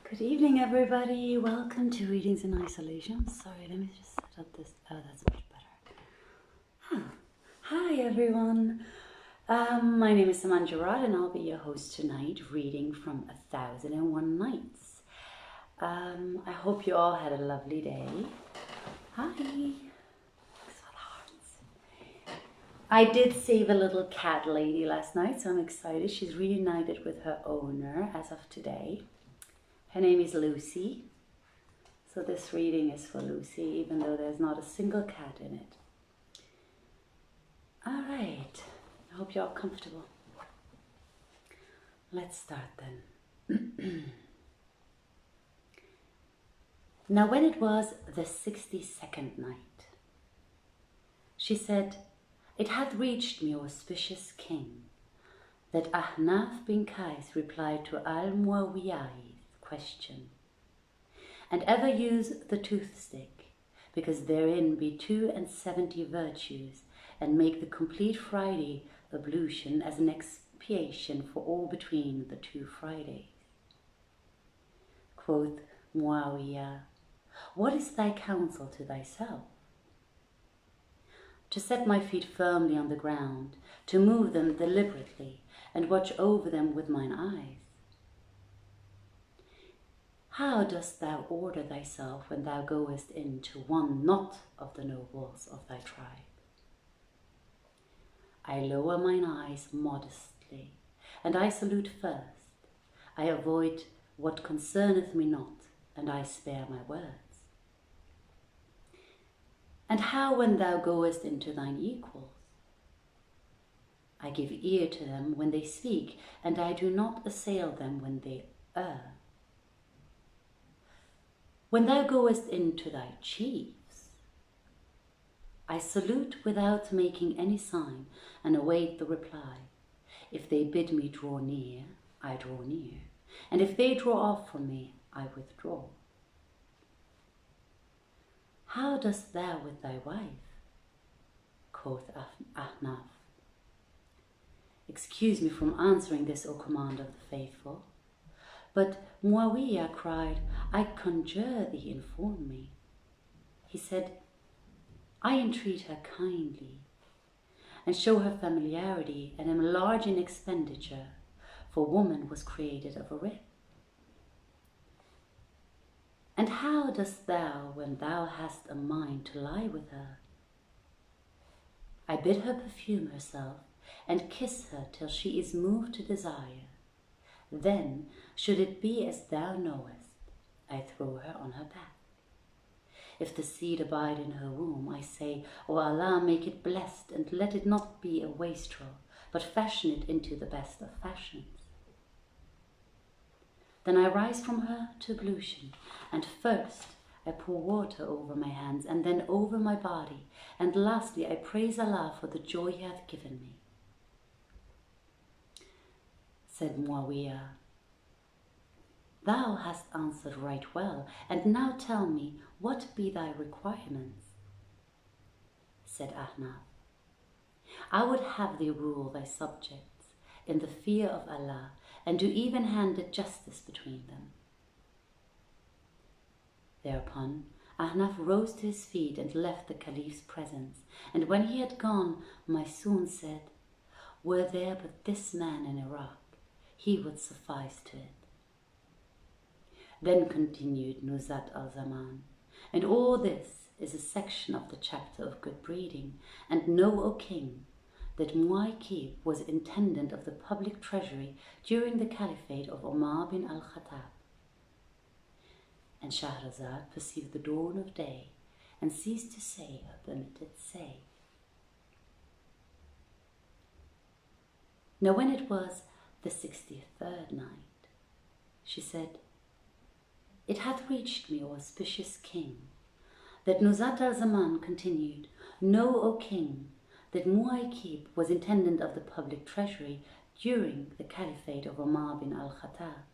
Good evening, everybody. Welcome to Readings in Isolation. Sorry, let me just set up this. Oh, that's much better. Hi, everyone. My name is Saman Giraud, and I'll be your host tonight, reading from 1001 Nights. I hope you all had a lovely day. Hi. Thanks for the hearts. I did save a little cat lady last night, so I'm excited. She's reunited with her owner as of today. Her name is Lucy, so this reading is for Lucy, even though there's not a single cat in it. All right, I hope you're all comfortable. Let's start then. Now when it was the 62nd night, she said, "It hath reached me, O auspicious king, that Ahnaf bin Qais replied to Al-Muawiyah's question, and ever use the toothstick, because therein be 72 virtues, and make the complete Friday ablution as an expiation for all between the two Fridays." Quoth Muawiyah, "What is thy counsel to thyself?" "To set my feet firmly on the ground, to move them deliberately, and watch over them with mine eyes." "How dost thou order thyself when thou goest into one not of the nobles of thy tribe?" "I lower mine eyes modestly, and I salute first. I avoid what concerneth me not, and I spare my words." "And how when thou goest into thine equals?" "I give ear to them when they speak, and I do not assail them when they err." "When thou goest into thy chiefs?" "I salute without making any sign, and await the reply. If they bid me draw near, I draw near, and if they draw off from me, I withdraw." "How dost thou with thy wife?" Quoth Ahnaf. "Excuse me from answering this, O Commander of the Faithful." But Muawiyah cried, "I conjure thee, inform me." He said, "I entreat her kindly, and show her familiarity, and am large in expenditure, for woman was created of a rib." "And how dost thou when thou hast a mind to lie with her?" "I bid her perfume herself, and kiss her till she is moved to desire. Then, should it be as thou knowest, I throw her on her back. If the seed abide in her womb, I say, O Allah, make it blessed, and let it not be a wastrel, but fashion it into the best of fashions. Then I rise from her to ablution, and first I pour water over my hands, and then over my body, and lastly I praise Allah for the joy He hath given me." Said Muawiyah, "Thou hast answered right well, and now tell me, what be thy requirements?" Said Ahnaf, "I would have thee rule thy subjects in the fear of Allah, and do even-handed justice between them." Thereupon Ahnaf rose to his feet and left the Caliph's presence, and when he had gone, Maysoon said, "Were there but this man in Iraq, he would suffice to it." Then continued Nuzhat al-Zaman, "And all this is a section of the chapter of good breeding, and know, O king, that Muaykib was intendant of the public treasury during the caliphate of Omar bin al-Khattab." And Shahrazad perceived the dawn of day and ceased to say her permitted say. Now when it was the 63rd night, she said, "It hath reached me, O auspicious king, that Nuzhat al-Zaman continued, Know, O king, that Muaykib was intendant of the public treasury during the caliphate of Omar bin al-Khattab.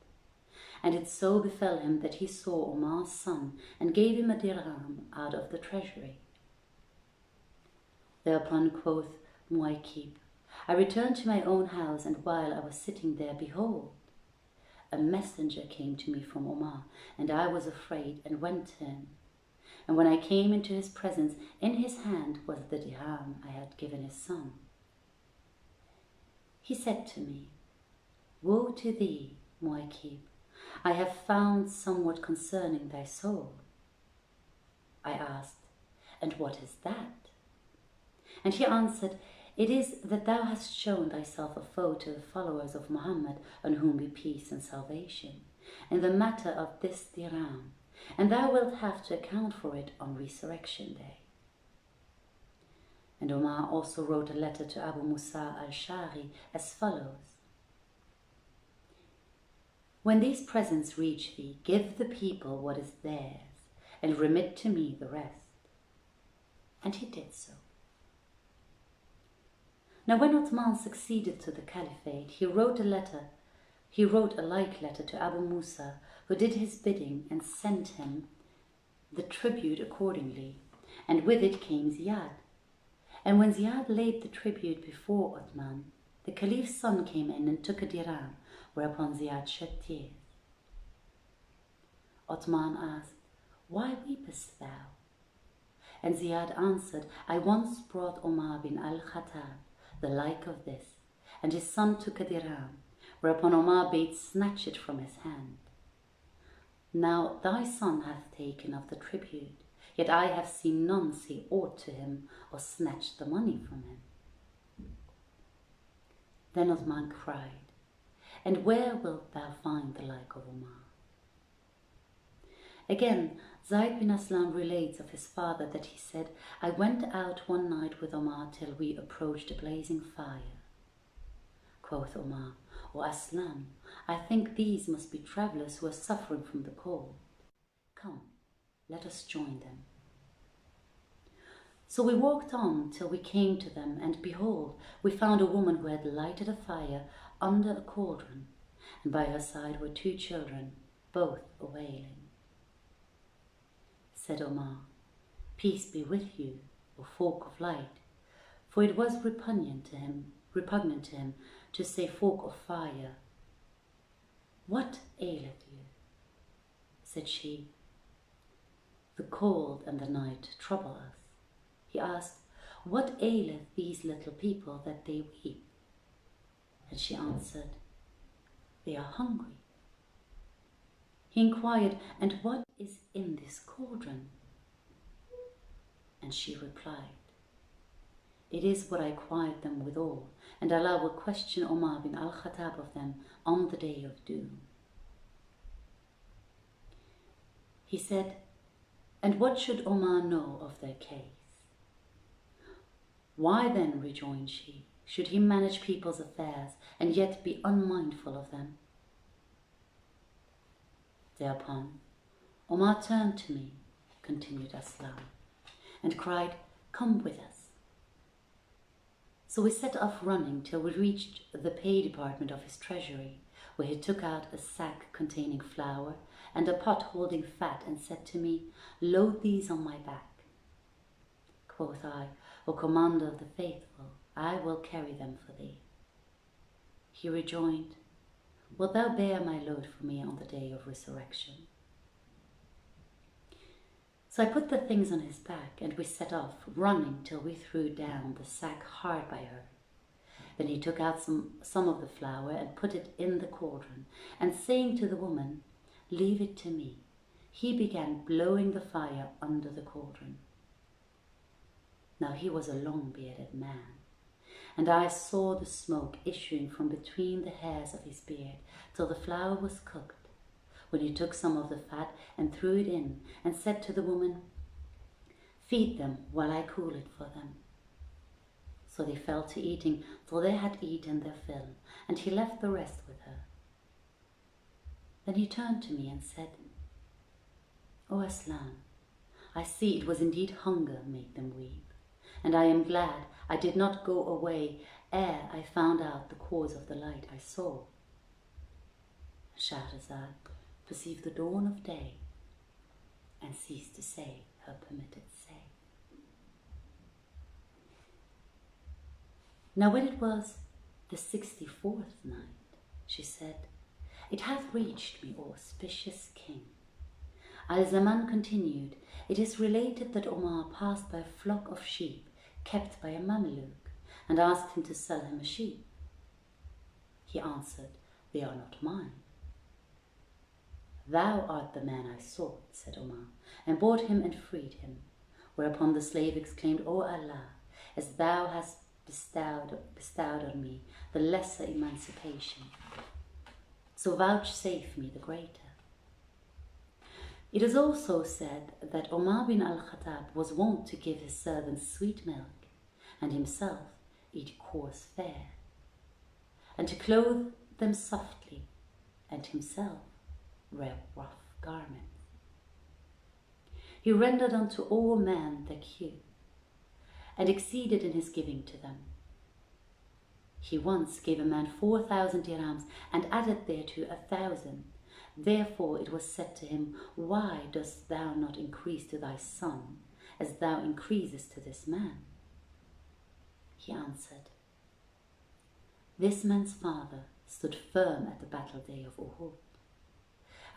And it so befell him that he saw Omar's son and gave him a dirham out of the treasury." Thereupon quoth Muaykib, "I returned to my own house, and while I was sitting there, behold, a messenger came to me from Omar, and I was afraid and went to him. And when I came into his presence, in his hand was the dirham I had given his son. He said to me, Woe to thee, Mu'aqib, I have found somewhat concerning thy soul. I asked, And what is that? And he answered, It is that thou hast shown thyself a foe to the followers of Muhammad, on whom be peace and salvation, in the matter of this dirham, and thou wilt have to account for it on Resurrection Day. And Omar also wrote a letter to Abu Musa al-Shari as follows: When these presents reach thee, give the people what is theirs, and remit to me the rest. And he did so. Now when Uthman succeeded to the caliphate, he wrote a like letter to Abu Musa, who did his bidding and sent him the tribute accordingly, and with it came Ziyad. And when Ziyad laid the tribute before Uthman, the caliph's son came in and took a dirham, whereupon Ziyad shed tears. Uthman asked, Why weepest thou? And Ziyad answered, I once brought Omar bin al-Khattab the like of this, and his son took a dirham, whereupon Omar bade snatch it from his hand. Now thy son hath taken of the tribute, yet I have seen none say aught to him or snatch the money from him. Then Uthman cried, And where wilt thou find the like of Omar? Again, Zayd bin Aslam relates of his father that he said, I went out one night with Omar till we approached a blazing fire. Quoth Omar, O Aslam, I think these must be travellers who are suffering from the cold. Come, let us join them. So we walked on till we came to them, and behold, we found a woman who had lighted a fire under a cauldron, and by her side were 2 children, both a-wailing. Said Omar, Peace be with you, O folk of light, for it was repugnant to him to say folk of fire. What aileth you? Said she, The cold and the night trouble us. He asked, What aileth these little people that they weep? And she answered, They are hungry. He inquired, And what is in this cauldron? And she replied, It is what I quiet them withal, and Allah will question Omar bin al-Khattab of them on the day of doom. He said, And what should Omar know of their case? Why then, rejoined she, should he manage people's affairs and yet be unmindful of them? Thereupon, Omar turned to me, continued Aslam, and cried, Come with us. So we set off running till we reached the pay department of his treasury, where he took out a sack containing flour and a pot holding fat, and said to me, Load these on my back. Quoth I, O Commander of the Faithful, I will carry them for thee. He rejoined, Wilt thou bear my load for me on the day of resurrection? So I put the things on his back, and we set off, running till we threw down the sack hard by her. Then he took out some of the flour and put it in the cauldron, and saying to the woman, Leave it to me, he began blowing the fire under the cauldron. Now he was a long-bearded man, and I saw the smoke issuing from between the hairs of his beard till the flour was cooked, when he took some of the fat and threw it in, and said to the woman, Feed them while I cool it for them. So they fell to eating till they had eaten their fill, and he left the rest with her. Then he turned to me and said, O Aslan, I see it was indeed hunger made them weep, and I am glad I did not go away ere I found out the cause of the light I saw. Shahrazad perceived the dawn of day and ceased to say her permitted say. Now when it was the 64th night, she said, "It hath reached me, O auspicious king." Al-Zaman continued, "It is related that Omar passed by a flock of sheep kept by a Mameluke and asked him to sell him a sheep. He answered, 'They are not mine.' 'Thou art the man I sought,' said Omar, and bought him and freed him. Whereupon the slave exclaimed, 'O Allah, as thou hast bestowed on me the lesser emancipation, so vouchsafe me the greater.' It is also said that Omar bin al-Khattab was wont to give his servants sweet milk, and himself eat coarse fare, and to clothe them softly, and himself wear rough garments. He rendered unto all men their due, and exceeded in his giving to them. He once gave a man 4,000 dirhams, and added thereto 1,000. Therefore it was said to him, 'Why dost thou not increase to thy son, as thou increasest to this man?' He answered, 'This man's father stood firm at the battle day of Uhud.'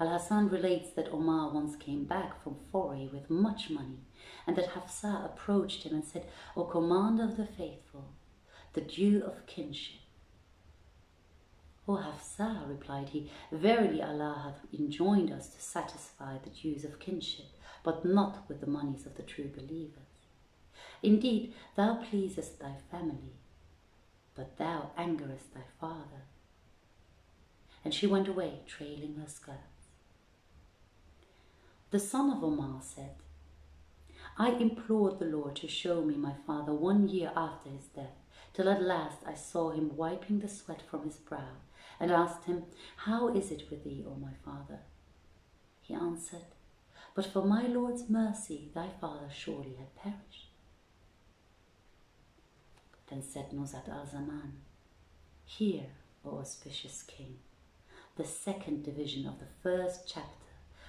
Al-Hasan relates that Omar once came back from foray with much money, and that Hafsa approached him and said, 'O commander of the faithful, the due of kinship.' 'O Hafsa,' replied he, 'verily Allah hath enjoined us to satisfy the dues of kinship, but not with the monies of the true believers. Indeed, thou pleasest thy family, but thou angerest thy father.' And she went away, trailing her skirts. The son of Omar said, 'I implored the Lord to show me my father 1 year after his death, till at last I saw him wiping the sweat from his brow, and asked him, "How is it with thee, O my father?" He answered, "But for my Lord's mercy, thy father surely had perished." Then said Nuzhat al-Zaman, "Hear, O auspicious king, the second division of the first chapter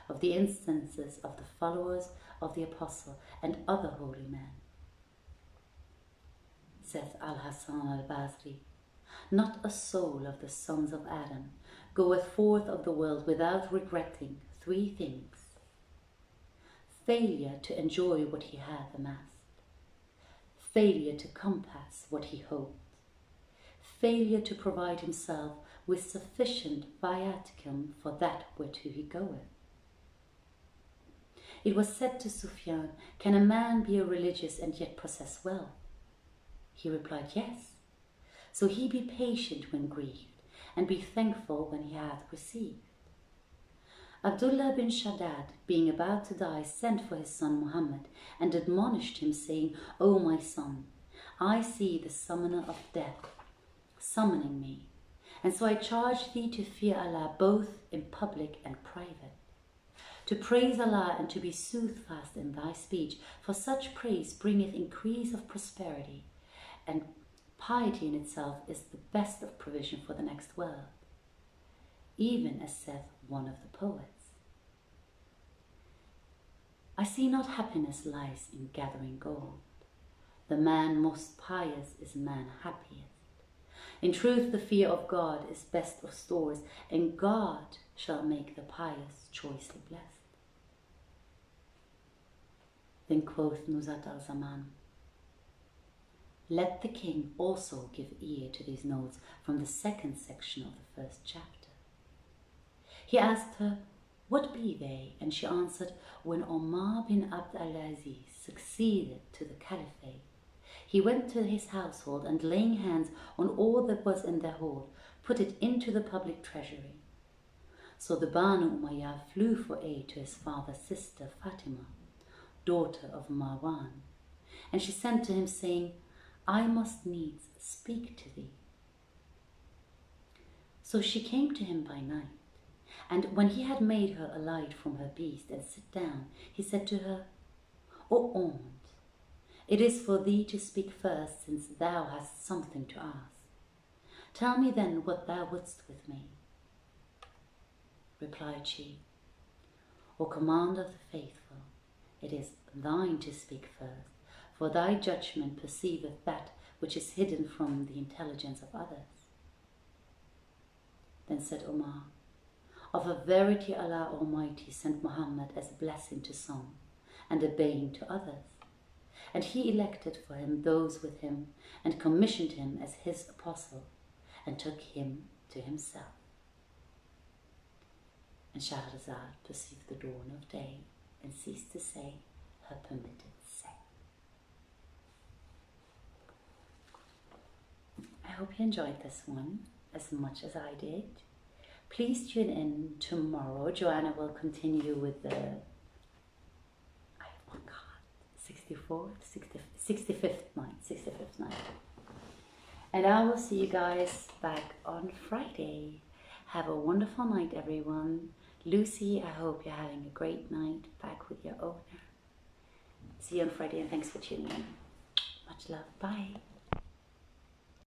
of the instances of the followers of the Apostle and other holy men." Saith Al-Hasan al-Basri, "Not a soul of the sons of Adam goeth forth of the world without regretting 3 things: failure to enjoy what he hath amassed, failure to compass what he hoped, failure to provide himself with sufficient viaticum for that whereto he goeth." It was said to Sufyan, "Can a man be a religious and yet possess wealth?" He replied, "Yes. So he be patient when grieved, and be thankful when he hath received." Abdullah bin Shaddad, being about to die, sent for his son Muhammad, and admonished him, saying, "O my son, I see the summoner of death summoning me, and so I charge thee to fear Allah both in public and private, to praise Allah and to be soothfast in thy speech, for such praise bringeth increase of prosperity, and piety in itself is the best of provision for the next world, even as saith one of the poets, I see not happiness lies in gathering gold. The man most pious is man happiest. In truth, the fear of God is best of stores, and God shall make the pious choicely blessed." Then quoth Nuzhat al-Zaman, "Let the king also give ear to these notes from the second section of the first chapter." He asked her, "What be they?" And she answered, "When Omar bin Abd al-Aziz succeeded to the caliphate, he went to his household, and laying hands on all that was in their hold, put it into the public treasury. So the Banu Umayyah flew for aid to his father's sister Fatima, daughter of Marwan, and she sent to him, saying, "I must needs speak to thee." So she came to him by night, and when he had made her alight from her beast and sit down, he said to her, "O aunt, it is for thee to speak first, since thou hast something to ask. Tell me then what thou wouldst with me." Replied she, "O commander of the faithful, it is thine to speak first, for thy judgment perceiveth that which is hidden from the intelligence of others." Then said Omar, Of a verity Allah Almighty sent Muhammad as a blessing to some and a bane to others. And he elected for him those with him and commissioned him as his apostle and took him to himself. And Shahrazad perceived the dawn of day and ceased to say her permitted say. I hope you enjoyed this one as much as I did. Please tune in tomorrow. Joanna will continue with the 65th night. And I will see you guys back on Friday. Have a wonderful night, everyone. Lucy, I hope you're having a great night back with your owner. See you on Friday, and thanks for tuning in. Much love. Bye.